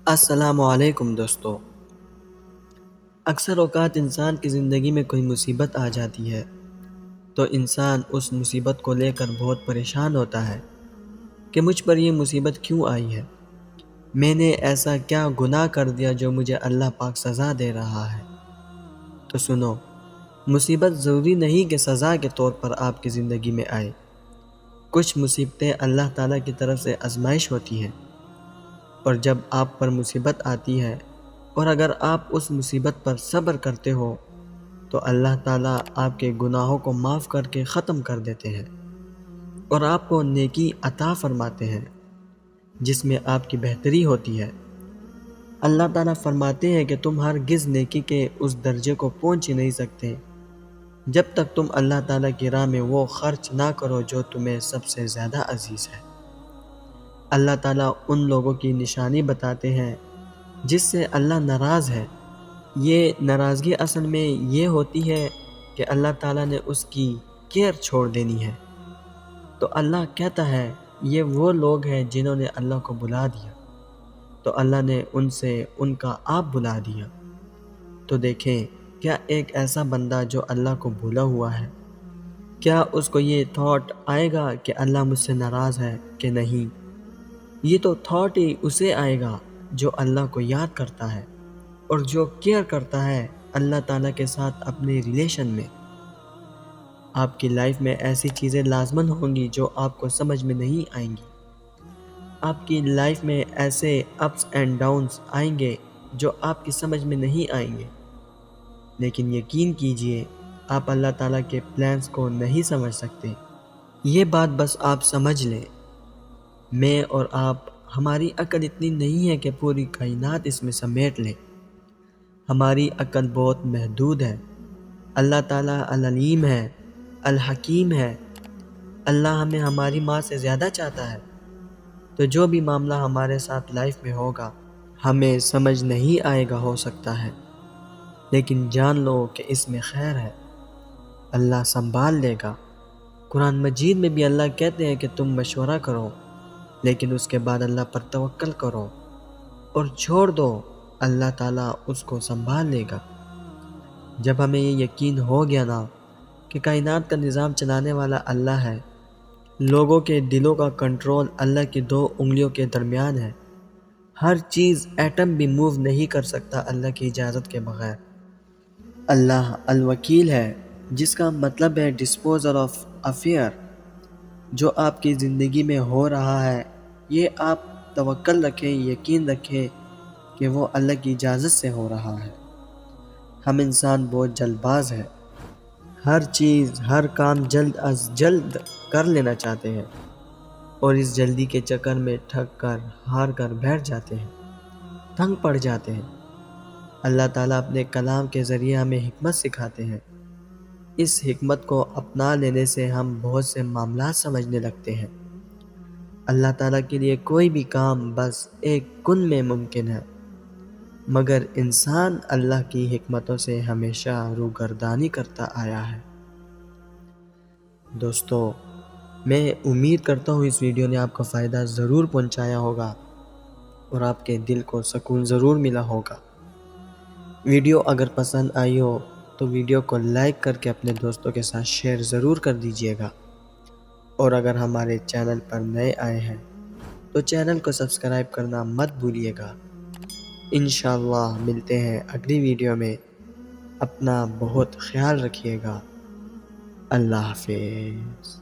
السلام علیکم دوستو۔ اکثر اوقات انسان کی زندگی میں کوئی مصیبت آ جاتی ہے تو انسان اس مصیبت کو لے کر بہت پریشان ہوتا ہے کہ مجھ پر یہ مصیبت کیوں آئی ہے، میں نے ایسا کیا گناہ کر دیا جو مجھے اللہ پاک سزا دے رہا ہے۔ تو سنو، مصیبت ضروری نہیں کہ سزا کے طور پر آپ کی زندگی میں آئے۔ کچھ مصیبتیں اللہ تعالیٰ کی طرف سے آزمائش ہوتی ہیں، اور جب آپ پر مصیبت آتی ہے اور اگر آپ اس مصیبت پر صبر کرتے ہو تو اللہ تعالیٰ آپ کے گناہوں کو معاف کر کے ختم کر دیتے ہیں اور آپ کو نیکی عطا فرماتے ہیں جس میں آپ کی بہتری ہوتی ہے۔ اللہ تعالیٰ فرماتے ہیں کہ تم ہرگز نیکی کے اس درجے کو پہنچ ہی نہیں سکتے جب تک تم اللہ تعالیٰ کی راہ میں وہ خرچ نہ کرو جو تمہیں سب سے زیادہ عزیز ہے۔ اللہ تعالیٰ ان لوگوں کی نشانی بتاتے ہیں جس سے اللہ ناراض ہے۔ یہ ناراضگی اصل میں یہ ہوتی ہے کہ اللہ تعالیٰ نے اس کی کیئر چھوڑ دینی ہے۔ تو اللہ کہتا ہے یہ وہ لوگ ہیں جنہوں نے اللہ کو بلا دیا تو اللہ نے ان سے ان کا آپ بلا دیا۔ تو دیکھیں، کیا ایک ایسا بندہ جو اللہ کو بھولا ہوا ہے، کیا اس کو یہ تھاٹ آئے گا کہ اللہ مجھ سے ناراض ہے کہ نہیں؟ یہ تو تھاٹ ہی اسے آئے گا جو اللہ کو یاد کرتا ہے اور جو کیئر کرتا ہے اللہ تعالیٰ کے ساتھ اپنے ریلیشن میں۔ آپ کی لائف میں ایسی چیزیں لازماً ہوں گی جو آپ کو سمجھ میں نہیں آئیں گی۔ آپ کی لائف میں ایسے اپس اینڈ ڈاؤنس آئیں گے جو آپ کی سمجھ میں نہیں آئیں گے، لیکن یقین کیجئے آپ اللہ تعالیٰ کے پلانس کو نہیں سمجھ سکتے۔ یہ بات بس آپ سمجھ لیں، میں اور آپ، ہماری عقل اتنی نہیں ہے کہ پوری کائنات اس میں سمیٹ لیں۔ ہماری عقل بہت محدود ہے۔ اللہ تعالیٰ العلیم ہے، الحکیم ہے۔ اللہ ہمیں ہماری ماں سے زیادہ چاہتا ہے، تو جو بھی معاملہ ہمارے ساتھ لائف میں ہوگا ہمیں سمجھ نہیں آئے گا، ہو سکتا ہے، لیکن جان لو کہ اس میں خیر ہے، اللہ سنبھال لے گا۔ قرآن مجید میں بھی اللہ کہتے ہیں کہ تم مشورہ کرو لیکن اس کے بعد اللہ پر توکل کرو اور چھوڑ دو، اللہ تعالیٰ اس کو سنبھال لے گا۔ جب ہمیں یہ یقین ہو گیا نا کہ کائنات کا نظام چلانے والا اللہ ہے، لوگوں کے دلوں کا کنٹرول اللہ کی 2 انگلیوں کے درمیان ہے، ہر چیز ایٹم بھی موو نہیں کر سکتا اللہ کی اجازت کے بغیر۔ اللہ الوکیل ہے، جس کا مطلب ہے ڈسپوزر آف افیئر۔ جو آپ کی زندگی میں ہو رہا ہے یہ آپ توکل رکھیں، یقین رکھیں کہ وہ اللہ کی اجازت سے ہو رہا ہے۔ ہم انسان بہت جلد باز ہیں، ہر چیز، ہر کام جلد از جلد کر لینا چاہتے ہیں اور اس جلدی کے چکر میں تھک کر ہار کر بیٹھ جاتے ہیں، تنگ پڑ جاتے ہیں۔ اللہ تعالیٰ اپنے کلام کے ذریعے ہمیں حکمت سکھاتے ہیں۔ اس حکمت کو اپنا لینے سے ہم بہت سے معاملات سمجھنے لگتے ہیں۔ اللہ تعالیٰ کے لیے کوئی بھی کام بس ایک کن میں ممکن ہے، مگر انسان اللہ کی حکمتوں سے ہمیشہ روگردانی کرتا آیا ہے۔ دوستو، میں امید کرتا ہوں اس ویڈیو نے آپ کو فائدہ ضرور پہنچایا ہوگا اور آپ کے دل کو سکون ضرور ملا ہوگا۔ ویڈیو اگر پسند آئی ہو تو ویڈیو کو لائک کر کے اپنے دوستوں کے ساتھ شیئر ضرور کر دیجئے گا، اور اگر ہمارے چینل پر نئے آئے ہیں تو چینل کو سبسکرائب کرنا مت بھولیے گا۔ انشاءاللہ ملتے ہیں اگلی ویڈیو میں۔ اپنا بہت خیال رکھیے گا۔ اللہ حافظ۔